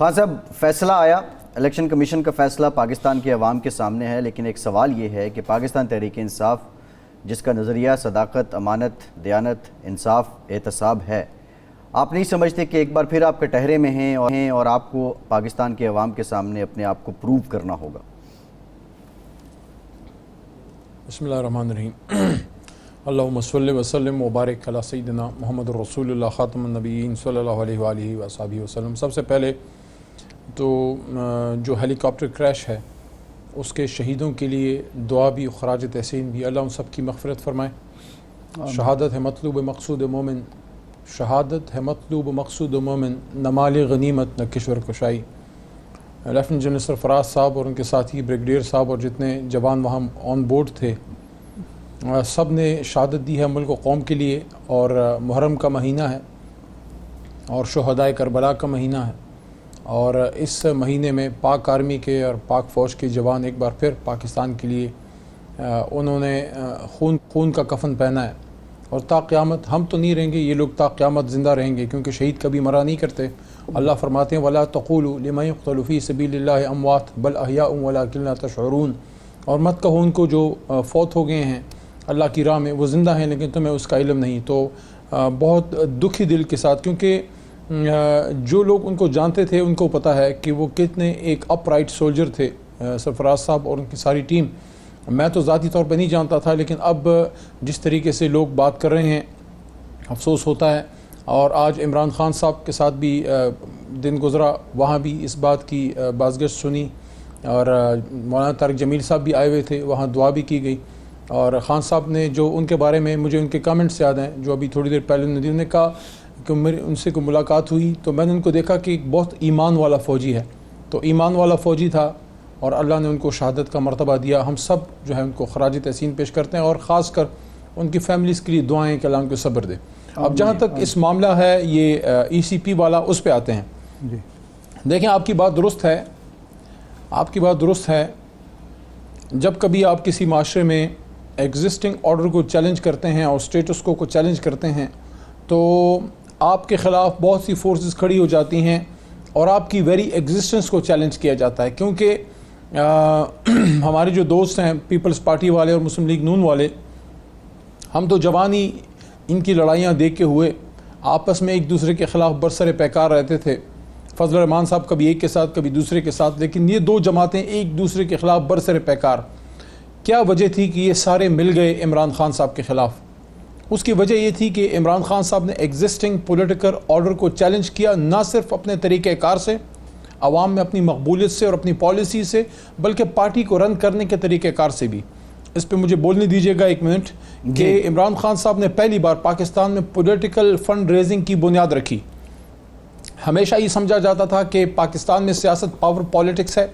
خان صاحب، فیصلہ آیا، الیکشن کمیشن کا فیصلہ پاکستان کے عوام کے سامنے ہے، لیکن ایک سوال یہ ہے کہ پاکستان تحریک انصاف جس کا نظریہ صداقت، امانت، دیانت، انصاف، احتساب ہے، آپ نہیں سمجھتے کہ ایک بار پھر آپ کٹہرے میں ہیں اور آپ کو پاکستان کے عوام کے سامنے اپنے آپ کو پروو کرنا ہوگا؟ بسم اللہ الرحمن الرحیم۔ اللہم صلی وسلم وبارک علی سیدنا محمد رسول اللہ خاتم النبیین صلی اللہ علیہ وآلہ وصحبہ وسلم۔ سب سے پہلے تو جو ہیلی کاپٹر کریش ہے اس کے شہیدوں کے لیے دعا بھی، خراج تحسین بھی، اللہ ان سب کی مغفرت فرمائے۔ شہادت ہے مطلوب مقصود مومن، شہادت ہے مطلوب مقصود مومن، نہ مال غنیمت نہ کشور کشائی۔ لیفٹیننٹ جنرل سرفراز صاحب اور ان کے ساتھی بریگیڈیئر صاحب اور جتنے جوان وہاں آن بورڈ تھے، سب نے شہادت دی ہے ملک و قوم کے لیے، اور محرم کا مہینہ ہے اور شہدائے کربلا کا مہینہ ہے، اور اس مہینے میں پاک آرمی کے اور پاک فوج کے جوان ایک بار پھر پاکستان کے لیے انہوں نے خون کا کفن پہنا ہے، اور تا قیامت ہم تو نہیں رہیں گے، یہ لوگ تا قیامت زندہ رہیں گے، کیونکہ شہید کبھی مرا نہیں کرتے۔ اللہ فرماتے ہیں وَلَا تَقُولُوا لِمَن يُقْتَلُ فِي سَبِيلِ اللَّهِ أَمْوَاتٌ بَلْ أَحْيَاءٌ وَلَٰكِن لَا تَشْعُرُونَ، اور مت کہو ان کو جو فوت ہو گئے ہیں اللہ کی راہ میں وہ زندہ ہیں لیکن تمہیں اس کا علم نہیں۔ تو بہت دکھی دل کے ساتھ، کیونکہ جو لوگ ان کو جانتے تھے ان کو پتہ ہے کہ وہ کتنے ایک اپ رائٹ سولجر تھے، سرفراز صاحب اور ان کی ساری ٹیم۔ میں تو ذاتی طور پہ نہیں جانتا تھا، لیکن اب جس طریقے سے لوگ بات کر رہے ہیں افسوس ہوتا ہے۔ اور آج عمران خان صاحب کے ساتھ بھی دن گزرا، وہاں بھی اس بات کی بازگشت سنی، اور مولانا طارق جمیل صاحب بھی آئے ہوئے تھے، وہاں دعا بھی کی گئی۔ اور خان صاحب نے جو ان کے بارے میں مجھے ان کے کامنٹس یاد ہیں جو ابھی تھوڑی دیر پہلے انہوں نے کہا کہ ان سے کوئی ملاقات ہوئی تو میں نے ان کو دیکھا کہ ایک بہت ایمان والا فوجی ہے، تو ایمان والا فوجی تھا اور اللہ نے ان کو شہادت کا مرتبہ دیا۔ ہم سب جو ہے ان کو خراج تحسین پیش کرتے ہیں، اور خاص کر ان کی فیملیز کے لیے دعائیں کہ اللہ ان کو صبر دے۔ اب جہاں تک اس معاملہ ہے یہ ای سی پی والا، اس پہ آتے ہیں۔ دیکھیں، آپ کی بات درست ہے، آپ کی بات درست ہے۔ جب کبھی آپ کسی معاشرے میں ایگزسٹنگ آرڈر کو چیلنج کرتے ہیں اور اسٹیٹس کو چیلنج کرتے ہیں تو آپ کے خلاف بہت سی فورسز کھڑی ہو جاتی ہیں اور آپ کی ویری ایگزسٹنس کو چیلنج کیا جاتا ہے، کیونکہ ہمارے جو دوست ہیں پیپلز پارٹی والے اور مسلم لیگ نون والے، ہم تو جوانی ان کی لڑائیاں دیکھ کے ہوئے آپس میں ایک دوسرے کے خلاف برسر پیکار رہتے تھے۔ فضل الرحمان صاحب کبھی ایک کے ساتھ کبھی دوسرے کے ساتھ، لیکن یہ دو جماعتیں ایک دوسرے کے خلاف برسر پیکار۔ کیا وجہ تھی کہ یہ سارے مل گئے عمران خان صاحب کے خلاف؟ اس کی وجہ یہ تھی کہ عمران خان صاحب نے ایگزسٹنگ پولیٹیکل آرڈر کو چیلنج کیا، نہ صرف اپنے طریقہ کار سے، عوام میں اپنی مقبولیت سے اور اپنی پالیسی سے، بلکہ پارٹی کو رن کرنے کے طریقہ کار سے بھی۔ اس پہ مجھے بولنے دیجیے گا ایک منٹ کہ عمران خان صاحب نے پہلی بار پاکستان میں پولیٹیکل فنڈ ریزنگ کی بنیاد رکھی۔ ہمیشہ یہ سمجھا جاتا تھا کہ پاکستان میں سیاست پاور پالیٹکس ہے،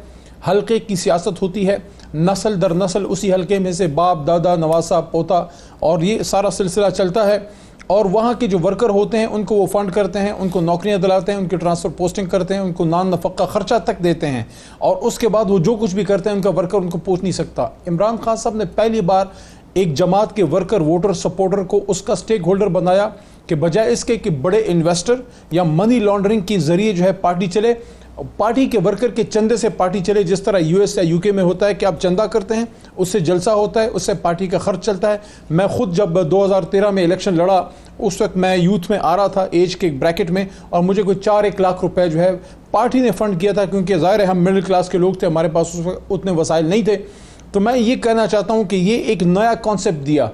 حلقے کی سیاست ہوتی ہے، نسل در نسل اسی حلقے میں سے باپ، دادا، نواسا، پوتا، اور یہ سارا سلسلہ چلتا ہے، اور وہاں کے جو ورکر ہوتے ہیں ان کو وہ فنڈ کرتے ہیں، ان کو نوکریاں دلاتے ہیں، ان کی ٹرانسفر پوسٹنگ کرتے ہیں، ان کو نان نفقہ خرچہ تک دیتے ہیں، اور اس کے بعد وہ جو کچھ بھی کرتے ہیں ان کا ورکر ان کو پوچھ نہیں سکتا۔ عمران خان صاحب نے پہلی بار ایک جماعت کے ورکر، ووٹر، سپورٹر کو اس کا سٹیک ہولڈر بنایا کہ بجائے اس کے کہ بڑے انویسٹر یا منی لانڈرنگ کے ذریعے جو ہے پارٹی چلے، پارٹی کے ورکر کے چندے سے پارٹی چلے، جس طرح یو ایس یا یو کے میں ہوتا ہے کہ آپ چندہ کرتے ہیں، اس سے جلسہ ہوتا ہے، اس سے پارٹی کا خرچ چلتا ہے۔ میں خود جب 2013 میں الیکشن لڑا اس وقت میں یوتھ میں آ رہا تھا، ایج کے بریکٹ میں، اور مجھے کوئی 4-1 لاکھ روپے جو ہے پارٹی نے فنڈ کیا تھا، کیونکہ ظاہر ہے ہم مڈل کلاس کے لوگ تھے، ہمارے پاس اس وقت اتنے وسائل نہیں تھے۔ تو میں یہ کہنا چاہتا ہوں کہ یہ ایک نیا کانسیپٹ دیا۔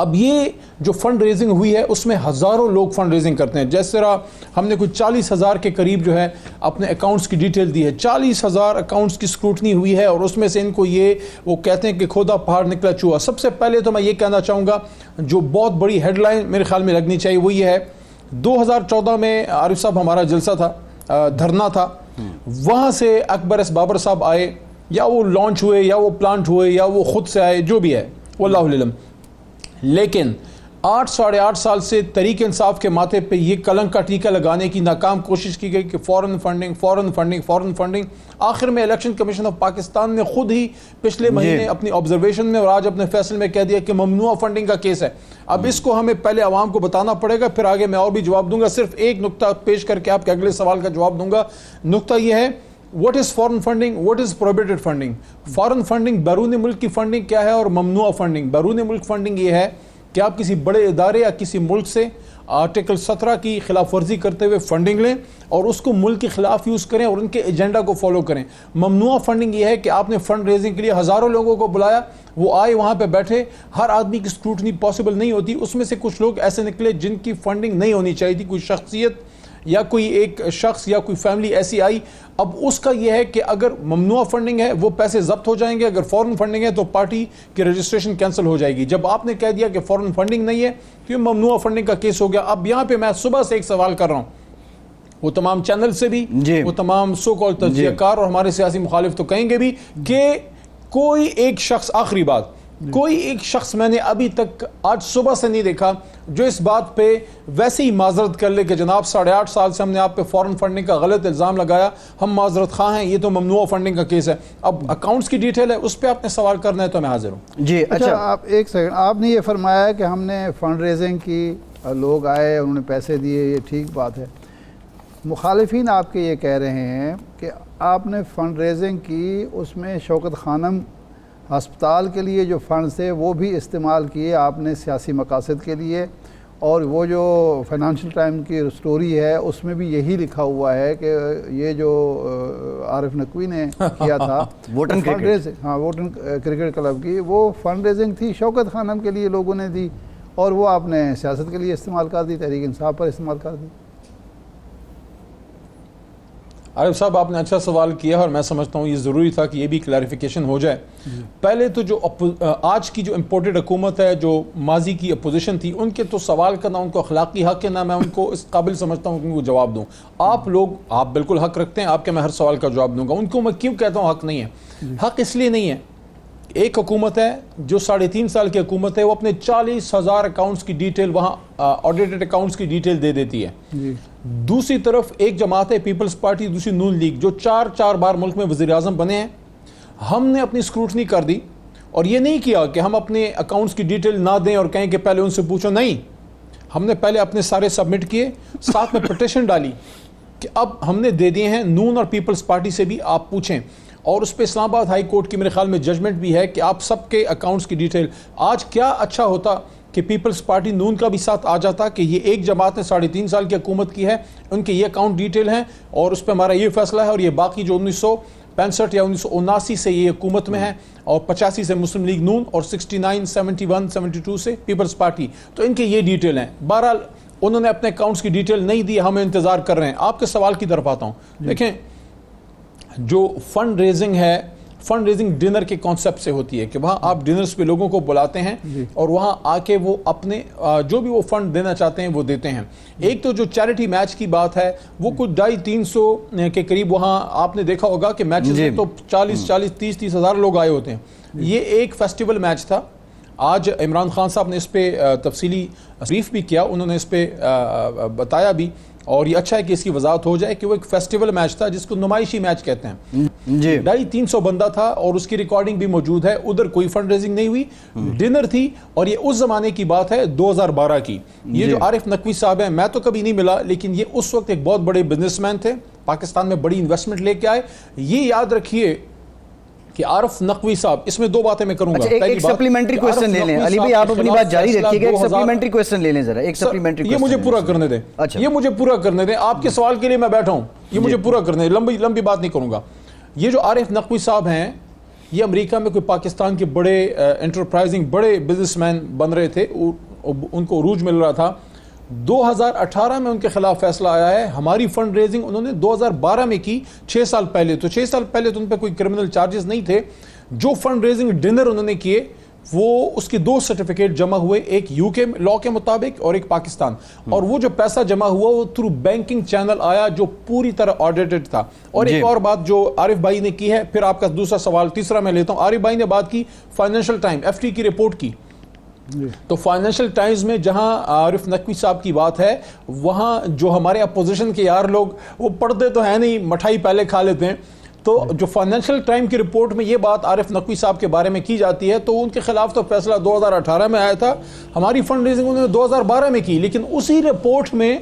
اب یہ جو فنڈ ریزنگ ہوئی ہے اس میں ہزاروں لوگ فنڈ ریزنگ کرتے ہیں، جس طرح ہم نے کوئی 40,000 کے قریب جو ہے اپنے اکاؤنٹس کی ڈیٹیل دی ہے، 40,000 اکاؤنٹس کی اسکروٹنی ہوئی ہے، اور اس میں سے ان کو یہ وہ کہتے ہیں کہ کھودا پہاڑ نکلا چوہا۔ سب سے پہلے تو میں یہ کہنا چاہوں گا جو بہت بڑی ہیڈ لائن میرے خیال میں لگنی چاہیے وہ یہ ہے، 2014 میں عارف صاحب ہمارا جلسہ تھا، دھرنا تھا، وہاں سے اکبر ایس بابر صاحب آئے، یا وہ لانچ ہوئے یا وہ پلانٹ ہوئے یا وہ خود سے آئے، جو بھی ہے واللہ اعلم، لیکن 8 سال سے تحریک انصاف کے ماتھے پہ یہ کلنک کا ٹیکہ لگانے کی ناکام کوشش کی گئی کہ فورن فنڈنگ. آخر میں الیکشن کمیشن آف پاکستان نے خود ہی پچھلے مہینے اپنی آبزرویشن میں اور آج اپنے فیصلے میں کہہ دیا کہ ممنوع فنڈنگ کا کیس ہے. اب اس کو ہمیں پہلے عوام کو بتانا پڑے گا, پھر آگے میں اور بھی جواب دوں گا. صرف ایک نقطہ پیش کر کے آپ کے اگلے سوال کا جواب دوں گا. نقطہ یہ ہے, what is foreign funding, what is prohibited funding. Foreign funding بیرون ملک کی فنڈنگ کیا ہے, اور ممنوع فنڈنگ. بیرون ملک فنڈنگ یہ ہے کہ آپ کسی بڑے ادارے یا کسی ملک سے آرٹیکل 17 کی خلاف ورزی کرتے ہوئے فنڈنگ لیں اور اس کو ملک کے خلاف یوز کریں اور ان کے ایجنڈا کو فالو کریں. ممنوع فنڈنگ یہ ہے کہ آپ نے فنڈ ریزنگ کے لیے ہزاروں لوگوں کو بلایا, وہ آئے وہاں پہ بیٹھے, ہر آدمی کی اسکروٹنی پاسبل نہیں ہوتی, اس میں سے کچھ لوگ ایسے نکلے جن کی فنڈنگ نہیں ہونی چاہیے تھی, کوئی شخصیت یا کوئی ایک شخص یا کوئی فیملی ایسی آئی. اب اس کا یہ ہے کہ اگر ممنوع فنڈنگ ہے وہ پیسے ضبط ہو جائیں گے, اگر فورن فنڈنگ ہے تو پارٹی کی رجسٹریشن کینسل ہو جائے گی. جب آپ نے کہہ دیا کہ فورن فنڈنگ نہیں ہے تو یہ ممنوع فنڈنگ کا کیس ہو گیا. اب یہاں پہ میں صبح سے ایک سوال کر رہا ہوں, وہ تمام چینل سے بھی, وہ تمام سو کال تجزیہ کار اور ہمارے سیاسی مخالف تو کہیں گے بھی کہ کوئی ایک شخص, آخری بات, کوئی ایک شخص میں نے ابھی تک آج صبح سے نہیں دیکھا جو اس بات پہ ویسے ہی معذرت کر لے کہ جناب 8.5 سال سے ہم نے آپ پہ فورن فنڈنگ کا غلط الزام لگایا, ہم معذرت خواہ ہیں, یہ تو ممنوع فنڈنگ کا کیس ہے. اب اکاؤنٹس کی ڈیٹیل ہے, اس پہ آپ نے سوال کرنا ہے تو میں حاضر ہوں. جی اچھا, آپ ایک سیکنڈ, آپ نے یہ فرمایا کہ ہم نے فنڈ ریزنگ کی, لوگ آئے انہوں نے پیسے دیے, یہ ٹھیک بات ہے. مخالفین آپ کے یہ کہہ رہے ہیں کہ آپ نے فنڈ ریزنگ کی, اس میں شوکت خانم ہسپتال کے لیے جو فنڈز تھے وہ بھی استعمال کیے آپ نے سیاسی مقاصد کے لیے, اور وہ جو فائنانشل ٹائم کی سٹوری ہے اس میں بھی یہی لکھا ہوا ہے کہ یہ جو عارف نقوی نے کیا تھا ووٹن فنڈ ریزنگ, ہاں ووٹن کرکٹ کلب کی, وہ فنڈ ریزنگ تھی, شوکت خانم کے لیے لوگوں نے دی اور وہ آپ نے سیاست کے لیے استعمال کر دی, تحریک انصاف پر استعمال کر دی. عارف صاحب آپ نے اچھا سوال کیا اور میں سمجھتا ہوں یہ ضروری تھا کہ یہ بھی کلیریفیکیشن ہو جائے. پہلے تو جو آج کی جو امپورٹڈ حکومت ہے, جو ماضی کی اپوزیشن تھی, ان کے تو سوال کرنا ان کو اخلاقی حق ہے, نہ میں ان کو اس قابل سمجھتا ہوں کہ وہ جواب دوں. آپ لوگ, آپ بالکل حق رکھتے ہیں, آپ کے میں ہر سوال کا جواب دوں گا. ان کو میں کیوں کہتا ہوں حق نہیں ہے؟ حق اس لیے نہیں ہے, ایک حکومت ہے جو 3.5 سال کی حکومت ہے, وہ اپنے 40,000 اکاؤنٹس کی ڈیٹیل وہاں آڈیٹڈ اکاؤنٹس کی ڈیٹیل دے دیتی ہے. دوسری طرف ایک جماعت ہے پیپلز پارٹی, دوسری نون لیگ, جو 4 بار ملک میں وزیر اعظم بنے ہیں. ہم نے اپنی اسکروٹنی کر دی اور یہ نہیں کیا کہ ہم اپنے اکاؤنٹس کی ڈیٹیل نہ دیں اور کہیں کہ پہلے ان سے پوچھو. نہیں, ہم نے پہلے اپنے سارے سبمٹ کیے, ساتھ میں پٹیشن ڈالی کہ اب ہم نے دے دیے ہیں, نون اور پیپلز پارٹی سے بھی آپ پوچھیں. اور اس پہ اسلام آباد ہائی کورٹ کی میرے خیال میں ججمنٹ بھی ہے کہ آپ سب کے اکاؤنٹس کی ڈیٹیل. آج کیا اچھا ہوتا کہ پیپلز پارٹی نون کا بھی ساتھ آ جاتا کہ یہ ایک جماعت نے 3.5 سال کی حکومت کی ہے, ان کے یہ اکاؤنٹ ڈیٹیل ہیں اور اس پہ ہمارا یہ فیصلہ ہے, اور یہ باقی جو 1965 یا 1979 سے یہ حکومت میں ہے اور 85 سے مسلم لیگ نون اور 69, 71, 72 سے پیپلز پارٹی, تو ان کے یہ ڈیٹیل ہیں. بہرحال انہوں نے اپنے اکاؤنٹس کی ڈیٹیل نہیں دی, ہمیں انتظار کر رہے ہیں. آپ کے سوال کی طرف آتا ہوں. دیکھیں, جو فنڈ ریزنگ ہے, فنڈ ریزنگ ڈنر کے کانسیپٹ سے ہوتی ہے کہ وہاں آپ ڈنرز پہ لوگوں کو بلاتے ہیں اور وہاں آ کے وہ اپنے جو بھی وہ فنڈ دینا چاہتے ہیں وہ دیتے ہیں. ایک تو جو چیریٹی میچ کی بات ہے وہ کچھ 250-300 کے قریب وہاں آپ نے دیکھا ہوگا کہ میچز میں تو 40-30 ہزار لوگ آئے ہوتے ہیں. یہ ایک فیسٹیول میچ تھا. آج عمران خان صاحب نے اس پہ تفصیلی بریف بھی کیا, انہوں نے اس پہ بتایا بھی, اور یہ اچھا ہے کہ اس کی وضاحت ہو جائے کہ وہ ایک فیسٹیول میچ تھا جس کو نمائشی میچ کہتے ہیں. 250-300 بندہ تھا اور اس کی ریکارڈنگ بھی موجود ہے. ادھر کوئی فنڈ ریزنگ نہیں ہوئی, ڈنر تھی, اور یہ اس زمانے کی بات ہے 2012 کی. یہ جو عارف نقوی صاحب ہیں, میں تو کبھی نہیں ملا, لیکن یہ اس وقت ایک بہت بڑے بزنس مین تھے, پاکستان میں بڑی انویسٹمنٹ لے کے آئے. یہ یاد رکھیے کہ عارف نقوی صاحب, اس میں 2 باتیں میں کروں گا. ایک سپلیمنٹری کوسچن لے لیں علی بھائی, آپ اپنی بات جاری رکھیے گا, ایک سپلیمنٹری کوسچن لے لیں ذرا, ایک سپلیمنٹری یہ مجھے پورا کرنے دیں, یہ مجھے پورا کرنے دیں. آپ کے سوال کے لیے میں بیٹھا ہوں, یہ مجھے پورا کرنے دیں, لمبی بات نہیں کروں گا. یہ جو عارف نقوی صاحب ہیں, یہ امریکہ میں کوئی پاکستان کے بڑے انٹرپرائزنگ بڑے بزنس مین بن رہے تھے, ان کو عروج مل رہا تھا. 2018 میں ان کے خلاف فیصلہ آیا ہے. ہماری فنڈ ریزنگ انہوں نے 2012 میں کی, 6 سال پہلے. تو 6 سال پہلے تو ان پہ کوئی کرمنل چارجز نہیں تھے. جو فنڈ ریزنگ ڈنر انہوں نے کیے وہ اس کے 2 سرٹیفکیٹ جمع ہوئے, ایک یو کے لا کے مطابق اور ایک پاکستان. اور وہ جو پیسہ جمع ہوا وہ تھرو بینکنگ چینل آیا جو پوری طرح آڈیٹڈ تھا. اور ایک اور بات جو عارف بھائی نے کی ہے, پھر آپ کا دوسرا سوال, تیسرا میں لیتا ہوں. عارف بھائی نے بات کی فائنینشل ٹائم, FT کی رپورٹ کی. تو فائنینشیل ٹائمز میں جہاں عارف نقوی صاحب کی بات ہے وہاں جو ہمارے اپوزیشن کے یار لوگ وہ پڑھتے تو ہیں نہیں, مٹھائی پہلے کھا لیتے ہیں. تو جو فائنینشیل ٹائم کی رپورٹ میں یہ بات عارف نقوی صاحب کے بارے میں کی جاتی ہے تو ان کے خلاف تو فیصلہ 2018 میں آیا تھا, ہماری فنڈ ریزنگ انہوں نے 2012 میں کی, لیکن اسی رپورٹ میں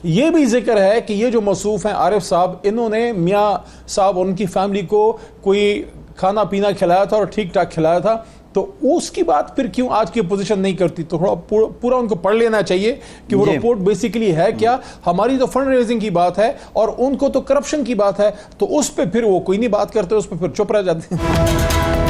یہ بھی ذکر ہے کہ یہ جو موصوف ہیں عارف صاحب, انہوں نے میاں صاحب ان کی فیملی کو کوئی کھانا پینا کھلایا تھا اور ٹھیک ٹھاک کھلایا تھا. تو اس کی بات پھر کیوں آج کی اپوزیشن نہیں کرتی؟ تو تھوڑا پورا ان کو پڑھ لینا چاہیے کہ وہ رپورٹ بیسیکلی ہے کیا. ہماری تو فنڈ ریزنگ کی بات ہے اور ان کو تو کرپشن کی بات ہے, تو اس پہ پھر وہ کوئی نہیں بات کرتے, اس پہ پھر چپ رہ جاتے ہیں.